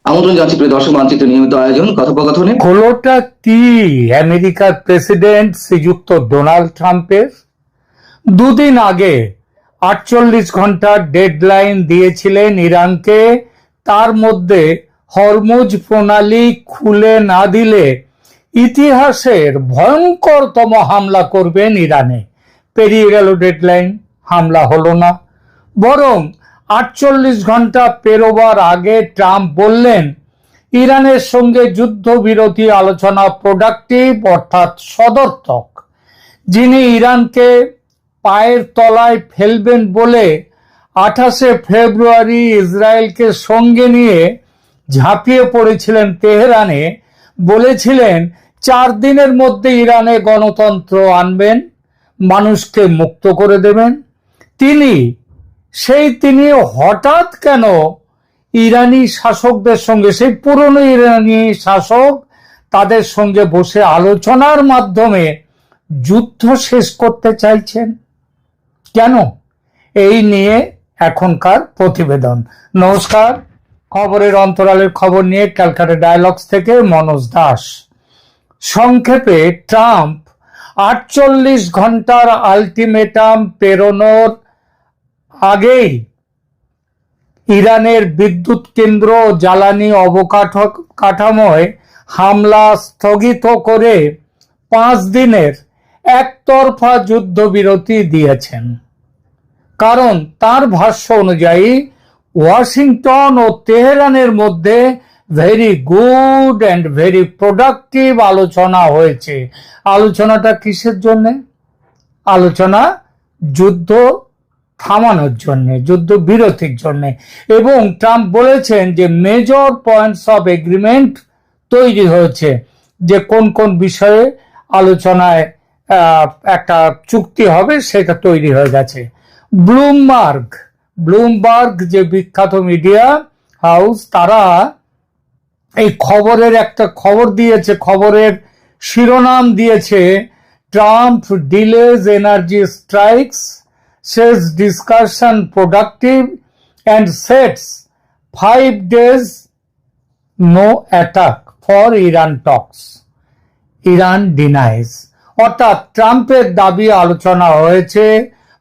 আমন্ত্রণ জানাচ্ছি প্রিয় দর্শক, মানচিত্র নিয়মিত আয়োজন কথোপকথনে। হলোটা কি আমেরিকার প্রেসিডেন্ট শ্রীযুক্ত ডোনাল্ড ট্রাম্পের? দুদিন আগে 48 ঘন্টার ডেডলাইন দিয়েছিলেন ইরানকে। তার মধ্যে হরমুজ প্রণালী খুলে না দিলে ইতিহাসের ভয়ঙ্করতম হামলা করবেন ইরানে। পেরিয়ে গেল ডেডলাইন, হামলা হলো না। বরং 48 ঘন্টা পেরোবার আগে ট্রাম্প বললেন ইরানের সঙ্গে যুদ্ধবিরতি আলোচনা প্রোডাক্টিভ অর্থাৎ সদর্থক। যিনি ইরানকে পায়ের তলায় ফেলবেন বলে 28শে ফেব্রুয়ারি ইসরায়েলকে সঙ্গে নিয়ে ঝাঁপিয়ে পড়েছিলেন তেহরানে, বলেছিলেন 4 দিনের মধ্যে ইরানে গণতন্ত্র আনবেন, মানুষকে মুক্ত করে দেবেন। তিনি হঠাৎ কেন ইরানি শাসকদের সঙ্গে, সেই পুরনো ইরানি শাসক, তাদের সঙ্গে বসে আলোচনার মাধ্যমে যুদ্ধ শেষ করতে চাইছেন কেন? এই নিয়ে এখনকার প্রতিবেদন। নমস্কার, খবরের অন্তরালের খবর নিয়ে ক্যালকাটা ডায়ালগস থেকে মনোজ দাস। সংক্ষেপে, ট্রাম্প 48 ঘন্টার আলটিমেটাম পেরোনোর আগেই ইরানের বিদ্যুৎ কেন্দ্র ও জ্বালানি অবকাঠামোয় হামলা স্থগিত করে 5 দিনের একতরফা যুদ্ধবিরতি দিয়েছেন। কারণ তার ভাষ্য অনুযায়ী ওয়াশিংটন ও তেহরানের মধ্যে very good and very productive আলোচনা হয়েছে। আলোচনাটা কিসের জন্য? আলোচনা যুদ্ধ থামানোর জন্য, যুদ্ধ বিরতির জন্য। এবং ট্রাম্প বলেছেন যে মেজর পয়েন্টস অফ এগ্রিমেন্ট তৈরি হয়েছে, যে কোন কোন বিষয়ে আলোচনায় একটা চুক্তি হবে সেটা তৈরি হয়ে গেছে। ব্লুমবার্গ যে বিখ্যাত মিডিয়া হাউস, তারা এই খবরের একটা খবর দিয়েছে, খবরের শিরোনাম দিয়েছে Trump delays energy strikes, says discussion productive and sets 5 days no attack for Iran talks. Iran denies. অর্থাৎ ট্রাম্পের দাবি আলোচনা হয়েছে,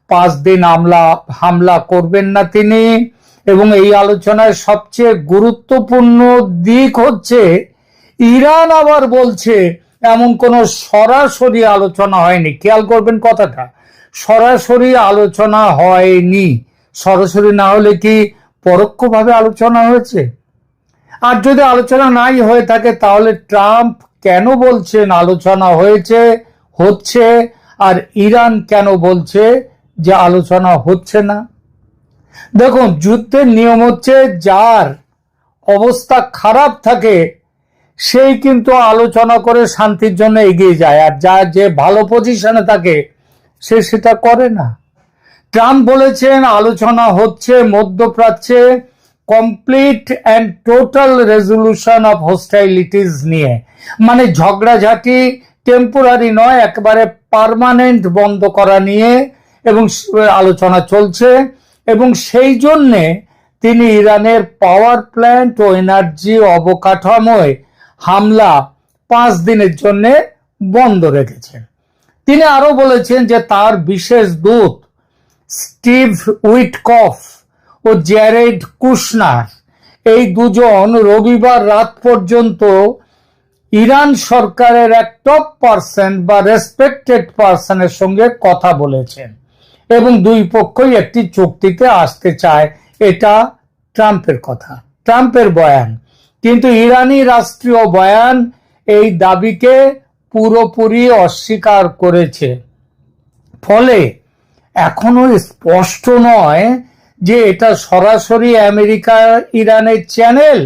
5 দিন হামলা করবেন না তিনি। এবং এই আলোচনায় সবচেয়ে গুরুত্বপূর্ণ দিক হচ্ছে ইরান আবার বলছে এমন কোনো সরাসরি আলোচনা হয়নি। খেয়াল করবেন কথাটা, সরাসরি আলোচনা হয়নি। সরাসরি না হলে কি পরোক্ষভাবে আলোচনা হয়েছে? আর যদি আলোচনা নাই হয়ে থাকে তাহলে ট্রাম্প কেন বলছেন আলোচনা হচ্ছে, আর ইরান কেন বলছে যে আলোচনা হচ্ছে না? দেখুন, যুদ্ধের নিয়ম হচ্ছে যার অবস্থা খারাপ থাকে সেই কিন্তু আলোচনা করে শান্তির জন্য এগিয়ে যায়, আর যে ভালো পজিশনে থাকে সে সেটা করে না। ট্রাম্প বলেছেন আলোচনা হচ্ছে মধ্যপ্রাচ্যে complete and total resolution of hostilities নিয়ে, মানে ঝগড়াঝাটি টেম্পোরারি নয়, একেবারে পার্মানেন্ট বন্ধ করা নিয়ে এবং আলোচনা চলছে। এবং সেই জন্যে তিনি ইরানের পাওয়ার প্ল্যান্ট ও এনার্জি অবকাঠামোয় হামলা 5 দিনের জন্য বন্ধ রেখেছেন। তিনি আরো বলেছেন যে তার বিশেষ দূত স্টিভ উইটকফ ও জ্যারেড কুশনার, এই দুজন রবিবার রাত পর্যন্ত ইরান সরকারের এক টপ পার্সন বা রেসপেক্টেড পার্সনের সঙ্গে কথা বলেছেন এবং দুই পক্ষই একটি চুক্তিতে আসতে চায়। এটা ট্রাম্পের কথা, ট্রাম্পের বয়ান। কিন্তু ইরানি রাষ্ট্রীয় বয়ান এই দাবিকে পুরোপুরি অস্বীকার করেছে। ফলে এখনো স্পষ্ট নয় যে এটা সরাসরি আমেরিকা ইরানের চ্যানেল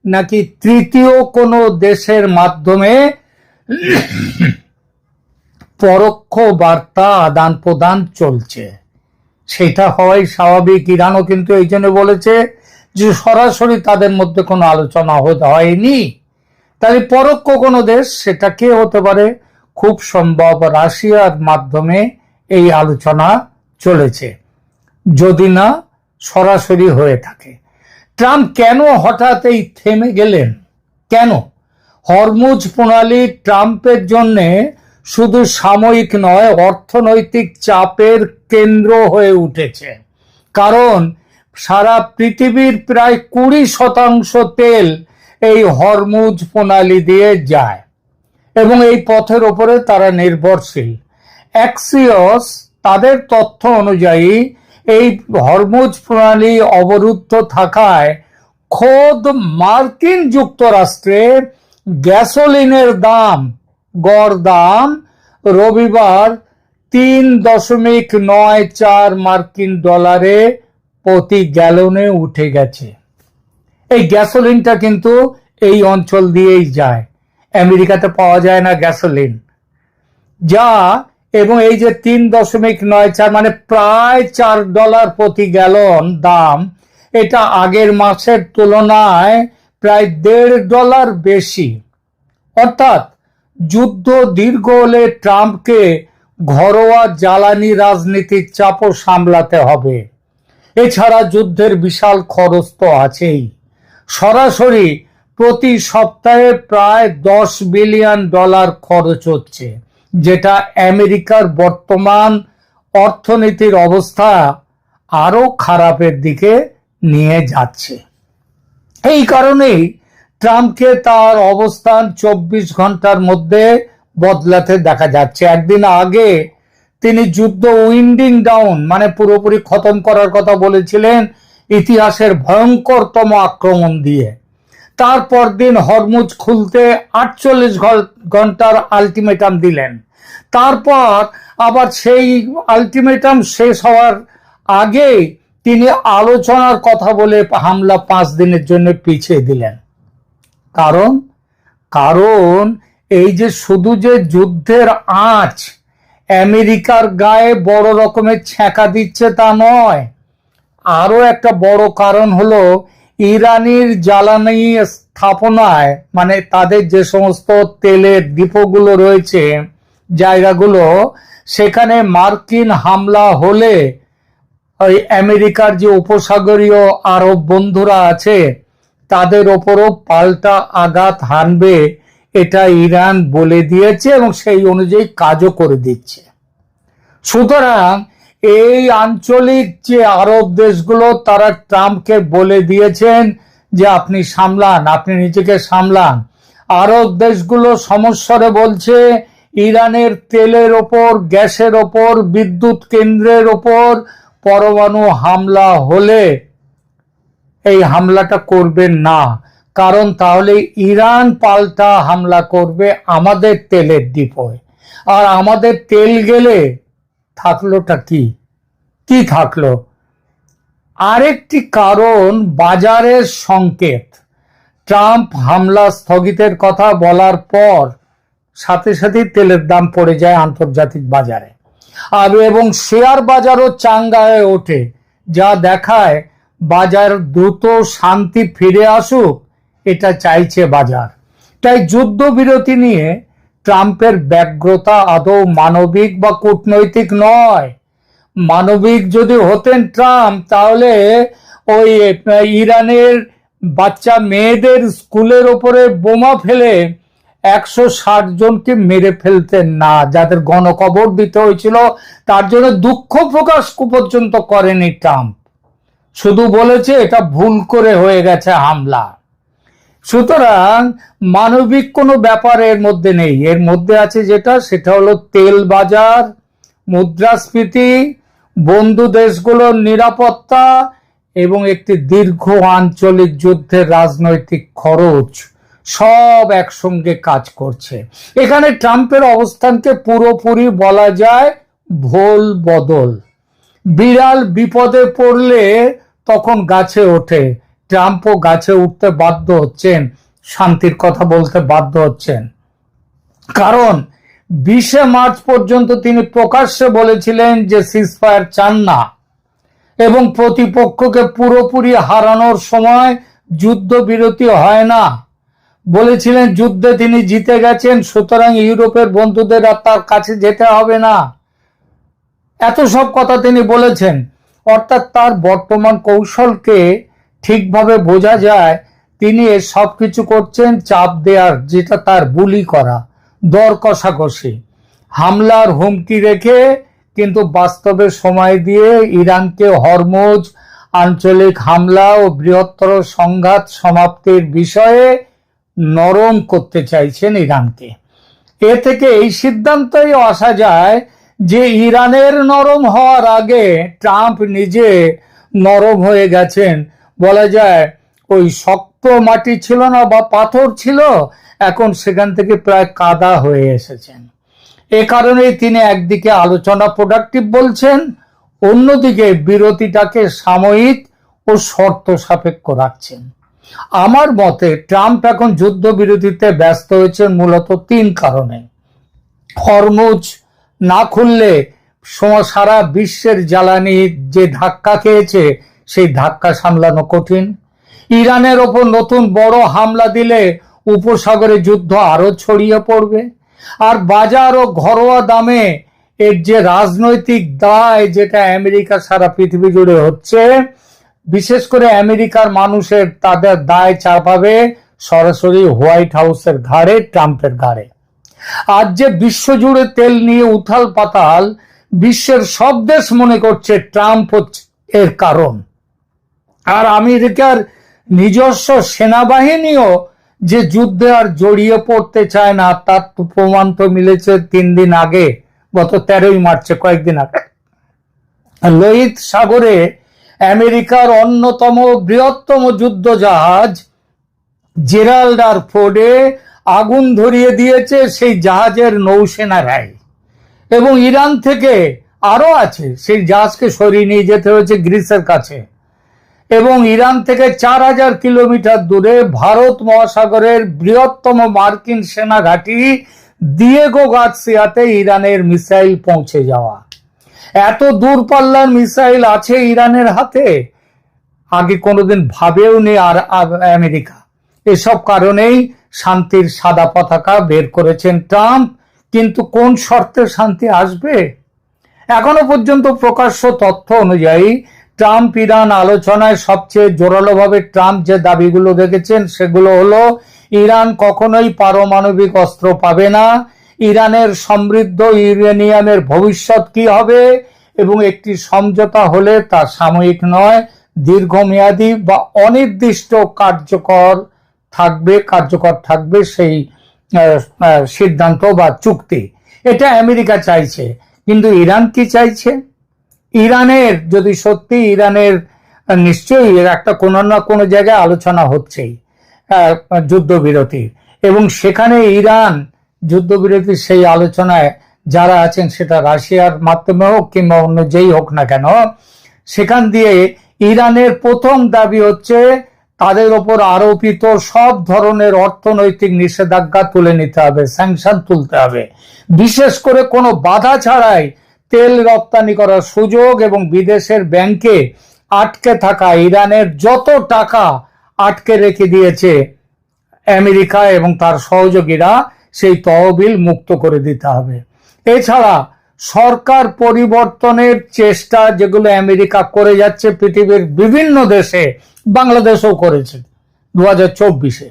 নাকি তৃতীয় কোনো দেশের মাধ্যমে পরোক্ষ বার্তা আদান প্রদান চলছে। সেটা হওয়াই স্বাভাবিক। ইরানও কিন্তু এই জন্য বলেছে যে সরাসরি তাদের মধ্যে কোনো আলোচনা হয়নি। তাহলে পরোক্ষ কোনো দেশ, সেটা কে হতে পারে? খুব সম্ভব রাশিয়ার মাধ্যমে এই আলোচনা চলেছে, যদি না সরাসরি হয়ে থাকে। ট্রাম্প কেন হঠাৎ এই থেমে গেলেন? কেন? হরমুজ প্রণালী ট্রাম্পের জন্য শুধু সাময়িক নয়, অর্থনৈতিক চাপের কেন্দ্র হয়ে উঠেছে। কারণ সারা পৃথিবীর প্রায় 20% তেল এই হরমুজ প্রণালী দিয়ে যায় এবং এই পথের ওপরে তারা নির্ভরশীল। অ্যাক্সিওস তাদের তথ্য অনুযায়ী এই হরমুজ প্রণালী অবরুদ্ধ থাকায় খোদ মার্কিন যুক্তরাষ্ট্রে গ্যাসোলিনের দাম, গড় দাম রবিবার 3.94 মার্কিন ডলারে প্রতি গ্যালনে উঠে গেছে। এই গ্যাসোলিনটা কিন্তু এই অঞ্চল দিয়েই যায়, আমেরিকাতে পাওয়া যায় না গ্যাসোলিন যা। এবং এই যে 3.94 মানে প্রায় $4 প্রতি গ্যালন দাম, এটা আগের মাসের তুলনায় প্রায় $1.5 বেশি। অর্থাৎ যুদ্ধ দীর্ঘ হলে ট্রাম্পকে ঘরোয়া জ্বালানি রাজনীতির চাপও সামলাতে হবে। এছাড়া যুদ্ধের বিশাল খরচ তো আছেই। সরাসরি প্রতি সপ্তাহে প্রায় $10 বিলিয়ন খরচ হচ্ছে, যেটা আমেরিকার বর্তমান অর্থনীতির অবস্থা আরো খারাপের দিকে নিয়ে যাচ্ছে। এই কারণেই ট্রাম্পকে তার অবস্থান 24 ঘন্টার মধ্যে বদলাতে দেখা যাচ্ছে। একদিন আগে তিনি যুদ্ধ উইন্ডিং ডাউন মানে পুরোপুরি খতম করার কথা বলেছিলেন ইতিহাসের ভয়ঙ্করতম আক্রমণ দিয়ে। তারপর দিন হরমুজ খুলতে 48 ঘন্টার আলটিমেটাম দিলেন। তারপর আবার সেই আলটিমেটাম শেষ হওয়ার আগে তিনি আলোচনার কথা বলে হামলা 5 দিনের জন্য পিছিয়ে দিলেন। কারণ এই যে শুধু যে যুদ্ধের আঁচ আমেরিকার গায়ে বড় রকমের ছ্যাঁকা দিচ্ছে তা নয়, আরো একটা বড় কারণ হলো ইরানির জ্বালানি স্থাপনায় মানে তাদের যে সমস্ত তেলের ডিপোগুলো রয়েছে, জায়গাগুলো, সেখানে মার্কিন হামলা হলে ওই আমেরিকার যে উপসাগরীয় আরব বন্ধুরা আছে তাদের ওপরও পাল্টা আঘাত হানবে, এটা ইরান বলে দিয়েছে এবং সেই অনুযায়ী কাজও করে দিচ্ছে। সুতরাং এই আঞ্চলিক যে আরব দেশগুলো তারা ট্রাম্পকে বলে দিয়েছেন যে আপনি সামলান, আপনি নিজেকে সামলান। আরব দেশগুলো সমস্বরে বলছে ইরানের তেলের ওপর, গ্যাসের ওপর, বিদ্যুৎ কেন্দ্রের ওপর পরমাণু হামলা হলে এই হামলাটা করবেন না, কারণ তাহলে ইরান পাল্টা হামলা করবে আমাদের তেলের ডিপোয়, আর আমাদের তেল গেলে থাকলোটা কি থাকলো। আরেকটি কারণ বাজারের সংকেত। ট্রাম্প হামলা স্থগিতের কথা বলার পর সাথে সাথে তেলের দাম পড়ে যায় আন্তর্জাতিক বাজারে, এবং শেয়ার বাজারও চাঙ্গা হয়ে ওঠে, যা দেখায় বাজার দ্রুত শান্তি ফিরে আসুক, এটা চাইছে বাজার। তাই যুদ্ধবিরতি নিয়ে ট্রাম্পের ব্যগ্রতা আদৌ মানবিক বা কূটনৈতিক নয়। মানবিক যদি হতেন ট্রাম্প, তাহলে ওই ইরানের বাচ্চা মেয়েদের স্কুলের ওপরে বোমা ফেলে 160 জনকে মেরে ফেলতেন না, যাদের গণকবর দিতে হয়েছিল। তার জন্য দুঃখ প্রকাশ পর্যন্ত করেনি ট্রাম্প, শুধু বলেছে এটা ভুল করে হয়ে গেছে হামলা। সুতরাং মানবিক কোনো ব্যাপার এর মধ্যে নেই। এর মধ্যে আছে সেটা হলো তেল বাজার, মুদ্রাস্ফীতি, বন্ধু দেশগুলোর নিরাপত্তা এবং একটি দীর্ঘ আঞ্চলিক যুদ্ধের রাজনৈতিক খরচ, সব একসঙ্গে কাজ করছে। এখানে ট্রাম্পের অবস্থানকে পুরোপুরি বলা যায় ভোল বদল। বিড়াল বিপদে পড়লে তখন গাছে ওঠে, ট্রাম্পও গাছে উঠতে বাধ্য হচ্ছেন, শান্তির কথা বলতে বাধ্য হচ্ছেন। কারণ 20 মার্চ পর্যন্ত তিনি প্রকাশ্যে বলেছিলেন যে সিজফায়ার চান না এবং প্রতিপক্ষকে পুরোপুরি হারানোর সময় যুদ্ধবিরতি হয় না। বলেছিলেন যুদ্ধে তিনি জিতে গেছেন, সুতরাং ইউরোপের বন্ধুদের আর তার কাছে যেতে হবে না। এত সব কথা তিনি বলেছেন। অর্থাৎ তার বর্তমান কৌশলকে ঠিকভাবে বোঝা যায় তিনি এ সব কিছু করছেন চাপ দেওয়ার, যেটা তার বুলি করা, দর কষাকষি, হামলার হুমকি রেখে, কিন্তু বাস্তবে সময় দিয়ে ইরানকে হরমুজ আঞ্চলিক হামলা ও বৃহত্তর সংঘাত সমাপ্তির বিষয়ে নরম করতে চাইছেন ইরানকে। এ থেকে এই সিদ্ধান্তই আসা যায় যে ইরানের নরম হওয়ার আগে ট্রাম্প নিজে নরম হয়ে গেছেন। বলা যায় ওই শক্ত মাটি ছিল না বা পাথর ছিল, এখন সেখান থেকে প্রায় কাদা হয়ে এসেছেন। এ কারণেই তিনি একদিকে আলোচনা প্রোডাক্টিভ বলছেন, অন্যদিকে বিরতিটাকে সাময়িক ও শর্ত সাপেক্ষ রাখছেন। আমার মতে ট্রাম্প এখন যুদ্ধবিরতিতে ব্যস্ত হয়েছেন মূলত 3 কারণে। হরমুজ না খুললে সারা বিশ্বের জ্বালানি যে ধাক্কা খেয়েছে সেই ধাক্কা সামলানো কঠিন। ইরানের ওপর নতুন বড় হামলা দিলে উপসাগরে যুদ্ধ আরো ছড়িয়ে পড়বে। আর বাজার ও ঘরোয়া দামে এর যে রাজনৈতিক দায়, যেটা আমেরিকা সারা পৃথিবী জুড়ে হচ্ছে, বিশেষ করে আমেরিকার মানুষের তাদের দায় চাপাবে সরাসরি হোয়াইট হাউসের ঘাড়ে, ট্রাম্পের ঘাড়ে। আজ যে বিশ্বজুড়ে তেল নিয়ে উথাল পাতাল, বিশ্বের সব দেশ মনে করছে ট্রাম্প হচ্ছে এর কারণ। আর আমেরিকার নিজস্ব সেনাবাহিনীও যে যুদ্ধে আর জড়িয়ে পড়তে চায় না, তার প্রমাণ তো মিলেছে 3 দিন আগে, গত 13ই মার্চে, কয়েকদিন আগে লোহিত সাগরে আমেরিকার অন্যতম বৃহত্তম যুদ্ধ জাহাজ জেরাল্ড আর ফোর্ডে আগুন ধরিয়ে দিয়েছে সেই জাহাজের নৌসেনারাই। এবং ইরান থেকে আরো আছে, সেই জাহাজকে সরিয়ে নিয়ে যেতে হয়েছে গ্রিসের কাছে। এবং ইরান থেকে 4000 কিলোমিটার দূরে ভারত মহাসাগরের বৃহত্তম মার্কিন সেনা ঘাঁটি দিয়েগো গার্সিয়াতে ইরানের মিসাইল পৌঁছে যাওয়া। এত দূরপাল্লার মিসাইল আছে ইরানের হাতে, আগে কোনোদিন ভাবেও নি আর আমেরিকা। এসব কারণেই শান্তির সাদা পতাকা বের করেছেন ট্রাম্প। কিন্তু কোন শর্তে শান্তি আসবে? এখনো পর্যন্ত প্রকাশ্য তথ্য অনুযায়ী ট্রাম্প ইরান আলোচনায় সবচেয়ে জোরালোভাবে ট্রাম্প যে দাবিগুলো রেখেছেন সেগুলো হলো, ইরান কখনোই পারমাণবিক অস্ত্র পাবে না, ইরানের সমৃদ্ধ ইউরেনিয়ামের ভবিষ্যৎ কি হবে, এবং একটি সমঝোতা হলে তা সাময়িক নয়, দীর্ঘমেয়াদী বা অনির্দিষ্ট কার্যকর থাকবে সেই সিদ্ধান্ত বা চুক্তি। এটা আমেরিকা চাইছে। কিন্তু ইরান কি চাইছে? ইরানের যদি সত্যি, ইরানের নিশ্চয়ই একটা কোনো না কোনো জায়গায় আলোচনা হচ্ছেই যুদ্ধবিরতি, এবং সেখানে ইরান যুদ্ধবিরতির সেই আলোচনায় যারা আছেন, সেটা রাশিয়ার মাধ্যমে হোক কিংবা অন্য যেই হোক না কেন, সেখান দিয়ে ইরানের প্রথম দাবি হচ্ছে তাদের ওপর আরোপিত সব ধরনের অর্থনৈতিক নিষেধাজ্ঞা তুলে নিতে হবে, স্যাংশন তুলতে হবে। বিশেষ করে কোনো বাধা ছাড়াই তেল রপ্তানি করার সুযোগ এবং বিদেশের ব্যাংকে আটকে থাকা ইরানের যত টাকা আটকে রেখে দিয়েছে আমেরিকা এবং তার সহযোগীরা, সেই তহবিল মুক্ত করে দিতে হবে। এছাড়া সরকার পরিবর্তনের চেষ্টা যেগুলো আমেরিকা করে যাচ্ছে পৃথিবীর বিভিন্ন দেশে, বাংলাদেশও করেছে 2024-এ,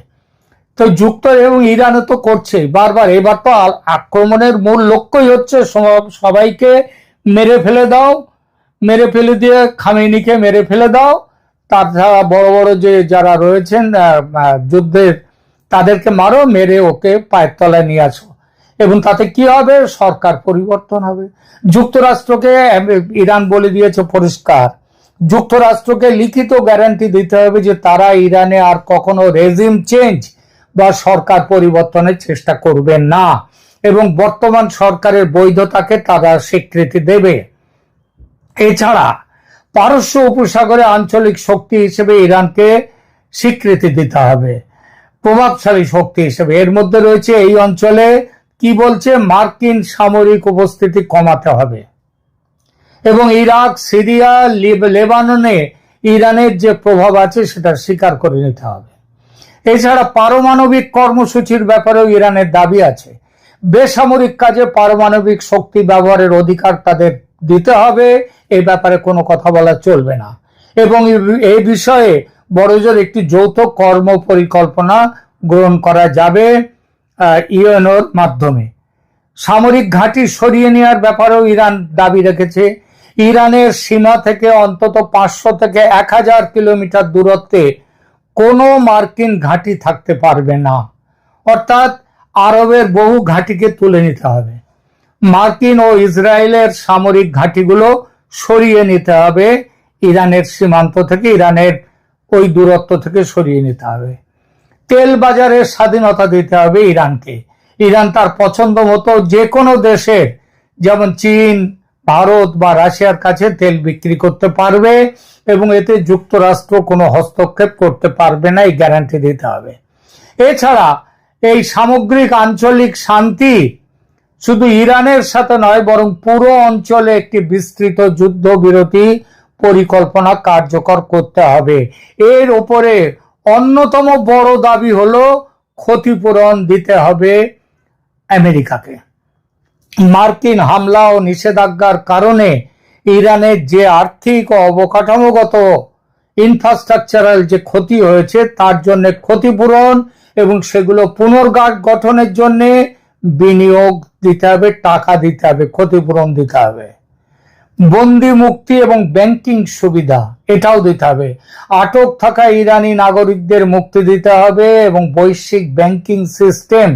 তো এবং ইরানও তো করছে বারবার। এবার তো আক্রমণের মূল লক্ষ্যই হচ্ছে সবাইকে মেরে ফেলে দাও, মেরে ফেলে দিয়ে খামেনিকে মেরে ফেলে দাও, তাছাড়া বড় বড় যে যারা রয়েছেন যুদ্ধের, তাদেরকে মারো, মেরে ওকে পায়ের তলায় নিয়ে আসো। এবং তাতে কি হবে? সরকার পরিবর্তন হবে। যুক্তরাষ্ট্রকে ইরান বলে দিয়েছে পরিষ্কার, যুক্তরাষ্ট্রকে লিখিত গ্যারান্টি দিতে হবে যে তারা ইরানে আর কখনো রেজিম চেঞ্জ বা সরকার পরিবর্তনের চেষ্টা করবে না, এবং বর্তমান সরকারের বৈধতাকে তারা স্বীকৃতি দেবে। এছাড়া পারস্য উপসাগরে আঞ্চলিক শক্তি হিসেবে ইরানকে স্বীকৃতি দিতে হবে, প্রভাবশালী শক্তি হিসেবে। এর মধ্যে রয়েছে এই অঞ্চলে কি বলছে, মার্কিন সামরিক উপস্থিতি কমাতে হবে, এবং ইরাক, সিরিয়া, লেবাননে ইরানের যে প্রভাব আছে সেটা স্বীকার করে নিতে হবে। এছাড়া পারমাণবিক কর্মসূচির ব্যাপারেও ইরানের দাবি আছে। বেসামরিক কাজে পারমাণবিক শক্তি ব্যবহারের অধিকার তাদের দিতে হবে, এই ব্যাপারে কোনো কথা বলা চলবে না। এবং এই বিষয়ে বড়জোর একটি যৌথ কর্ম পরিকল্পনা গ্রহণ করা যাবে ইউএনওর মাধ্যমে। সামরিক ঘাঁটি সরিয়ে নেওয়ার ব্যাপারেও ইরান দাবি রেখেছে। ইরানের সীমা থেকে অন্তত 500 থেকে 1000 কিলোমিটার দূরত্বে কোনো মার্কিন ঘাঁটি থাকতে পারবে না, অর্থাৎ আরবের বহু ঘাঁটিকে তুলে নিতে হবে। মার্কিন ও ইসরায়েলের সামরিক ঘাঁটিগুলো সরিয়ে নিতে হবে ইরানের সীমান্ত থেকে, ইরানের ওই দূরত্ব থেকে সরিয়ে নিতে হবে। তেল বাজারের স্বাধীনতা দিতে হবে ইরানকে। ইরান তার পছন্দ মতো যে কোনো দেশের, যেমন চীন, ভারত বা রাশিয়ার কাছে তেল বিক্রি করতে পারবে এবং এতে যুক্তরাষ্ট্র কোনো হস্তক্ষেপ করতে পারবে না, এই গ্যারান্টি দিতে হবে। এছাড়া এই সামগ্রিক আঞ্চলিক শান্তি শুধু ইরানের সাথে নয়, বরং পুরো অঞ্চলে একটি বিস্তৃত যুদ্ধবিরতি পরিকল্পনা কার্যকর করতে হবে। এর উপরে অন্যতম বড় দাবি হলো ক্ষতিপূরণ দিতে হবে আমেরিকাকে। মার্কিন হামলা ও নিষেধাজ্ঞার কারণে ইরানের যে আর্থিক ও অবকাঠামোগত ইনফ্রাস্ট্রাকচারাল যে ক্ষতি হয়েছে তার জন্য ক্ষতিপূরণ এবং সেগুলো পুনর্গঠনের জন্য বিনিয়োগ দিতে হবে, টাকা দিতে হবে, ক্ষতিপূরণ দিতে হবে। বন্দি মুক্তি এবং ব্যাংকিং সুবিধা এটাও দিতে হবে। আটক থাকা ইরানি নাগরিকদের মুক্তি দিতে হবে এবং বৈশ্বিক ব্যাংকিং সিস্টেম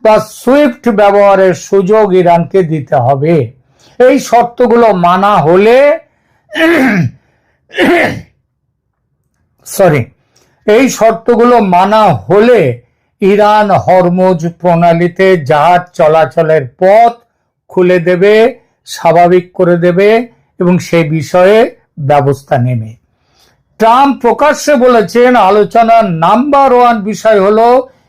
বা সুইফট ব্যবহারের সুযোগ ইরানকে দিতে হবে। এই শর্তগুলো মানা হলে ইরান হরমুজ প্রণালীতে জাহাজ চলাচলের পথ খুলে দেবে, স্বাভাবিক করে দেবে এবং সেই বিষয়ে ব্যবস্থা নেবে। ট্রাম্প প্রকাশ্যে বলেছেন আলোচনার নাম্বার 1 বিষয় হলো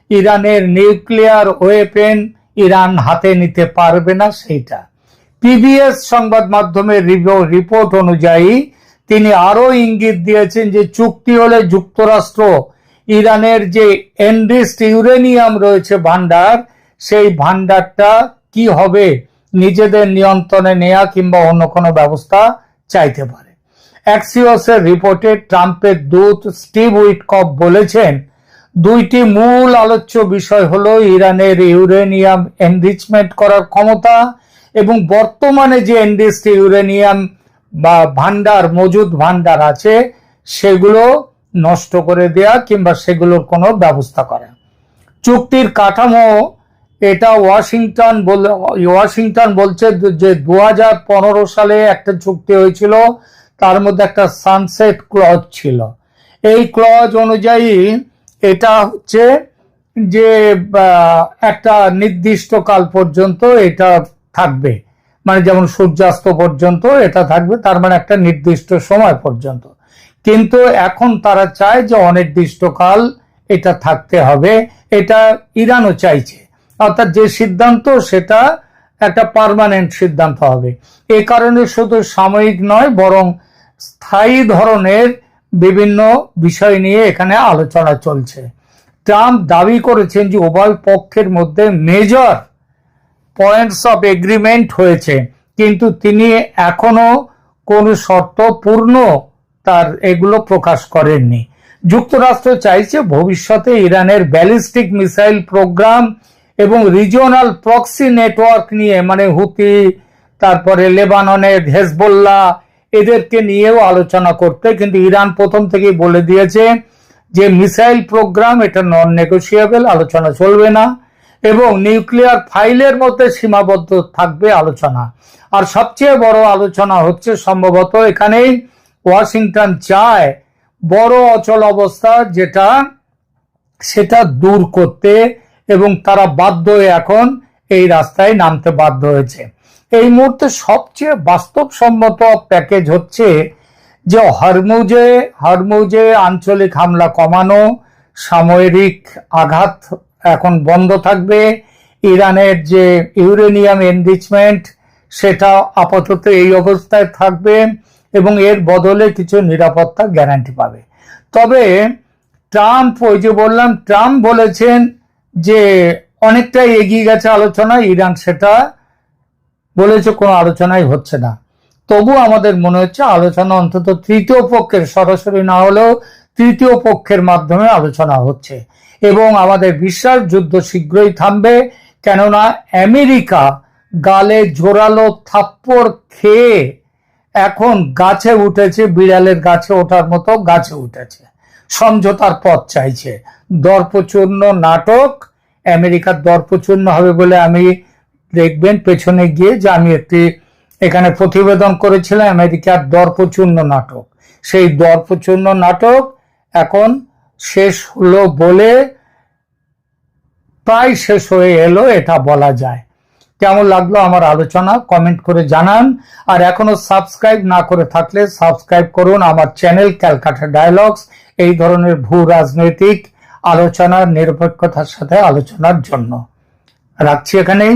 ইরানের নিউক্লিয়ার ওয়েপেন ইরান হাতে নিতে পারবে না সেইটা। পিবিএস সংবাদ মাধ্যমের রিপোর্ট অনুযায়ী তিনি আরো ইঙ্গিত দিয়েছেন যে চুক্তি হলে যুক্তরাষ্ট্র ইরানের যে এনরিচড ইউরেনিয়াম রয়েছে ভান্ডার, সেই ভান্ডারটা কি হবে নিজেদের নিয়ন্ত্রণে নেয়া কিংবা অন্য কোনো ব্যবস্থা চাইতে পারে। অ্যাক্সিওসের রিপোর্টে ট্রাম্পের দূত স্টিভ উইটকফ বলেছেন দুইটি মূল আলোচ্য বিষয় হলো ইরানের ইউরেনিয়াম এনরিচমেন্ট করার ক্ষমতা এবং বর্তমানে যে এনরিচড ইউরেনিয়াম বা মজুদ ভান্ডার আছে সেগুলো নষ্ট করে দেয়া কিংবা সেগুলোর কোনো ব্যবস্থা করা। চুক্তির কাঠামো এটা ওয়াশিংটন বলছে যে 2015 সালে একটা চুক্তি হয়েছিল, তার মধ্যে একটা সানসেট ক্লজ ছিল। এই ক্লজ অনুযায়ী এটা হচ্ছে যে একটা নির্দিষ্ট কাল পর্যন্ত এটা থাকবে, মানে যেমন সূর্যাস্ত পর্যন্ত এটা থাকবে, তার মানে একটা নির্দিষ্ট সময় পর্যন্ত। কিন্তু এখন তারা চায় যে অনির্দিষ্টকাল এটা থাকতে হবে, এটা ইরানও চাইছে। অর্থাৎ যে সিদ্ধান্ত সেটা একটা পার্মানেন্ট সিদ্ধান্ত হবে। এ কারণে শুধু সাময়িক নয় বরং স্থায়ী ধরনের বিভিন্ন বিষয় নিয়ে এখানে আলোচনা চলছে। ট্রাম্প দাবি করেছেন যে উভয় পক্ষের মধ্যে মেজর পয়েন্টস অফ এগ্রিমেন্ট হয়েছে, কিন্তু তিনি এখনো কোনো শর্ত পূর্ণ তার এগুলো প্রকাশ করেননি। যুক্তরাষ্ট্র চাইছে ভবিষ্যতে ইরানের ব্যালিস্টিক মিসাইল প্রোগ্রাম এবং রিজিওনাল প্রক্সি নেটওয়ার্ক নিয়ে, মানে হুতি, তারপরে লেবাননের হেজবোল্লাহ, এদেরকে নিয়েও আলোচনা করতে। কিন্তু ইরান প্রথম থেকেই বলে দিয়েছে যে মিসাইল প্রোগ্রাম এটা নন নেগোশিয়েবল, আলোচনা চলবে না এবং নিউক্লিয়ার ফাইলের মধ্যে সীমাবদ্ধ থাকবে আলোচনা। আর সবচেয়ে বড় আলোচনা হচ্ছে সম্ভবত এখানেই ওয়াশিংটন চায় বড় অচল অবস্থা যেটা সেটা দূর করতে এবং তারা বাধ্য হয়ে এখন এই রাস্তায় নামতে বাধ্য হয়েছে। এই মুহূর্তে সবচেয়ে বাস্তবসম্মত প্যাকেজ হচ্ছে যে হরমুজে আঞ্চলিক হামলা কমানো, সামরিক আঘাত এখন বন্ধ থাকবে, ইরানের যে ইউরেনিয়াম এনরিচমেন্ট সেটা আপাতত এই অবস্থায় থাকবে এবং এর বদলে কিছু নিরাপত্তা গ্যারান্টি পাবে। তবে ট্রাম্প বলেছেন যে অনেকটাই এগিয়ে গেছে আলোচনা, ইরান সেটা বলেছে কোনো আলোচনাই হচ্ছে না। তবু আমাদের মনে হচ্ছে আলোচনা অন্তত তৃতীয় পক্ষের, সরাসরি না হলেও তৃতীয় পক্ষের মাধ্যমে আলোচনা হচ্ছে এবং আমাদের বিশ্বাস যুদ্ধ শীঘ্রই থামবে, কেননা আমেরিকা গালে জোরালো থাপ্পড় খেয়ে এখন গাছে উঠেছে, বিড়ালের গাছে ওঠার মতো গাছে উঠেছে, সমঝোতার পথ চাইছে। দর্পচূর্ণ নাটক, আমেরিকার দর্পচূর্ণ হবে বলে আমি দেখবেন পেছনে গিয়ে যে আমি একটি এখানে প্রতিবেদন করেছিলাম আমেরিকার দর্পচূর্ণ নাটক। সেই দর্পচূর্ণ নাটক এখন শেষ হলো বলে, প্রায় শেষ হয়ে এলো এটা বলা যায়। কেমন লাগলো আমার আলোচনা কমেন্ট করে জানান। আর এখনো সাবস্ক্রাইব না করে থাকলে সাবস্ক্রাইব করুন আমার চ্যানেল ক্যালকাটা ডায়ালগস, এই ধরনের ভূ রাজনৈতিক আলোচনার নিরপেক্ষতার সাথে আলোচনার জন্য। রাখছি এখানেই।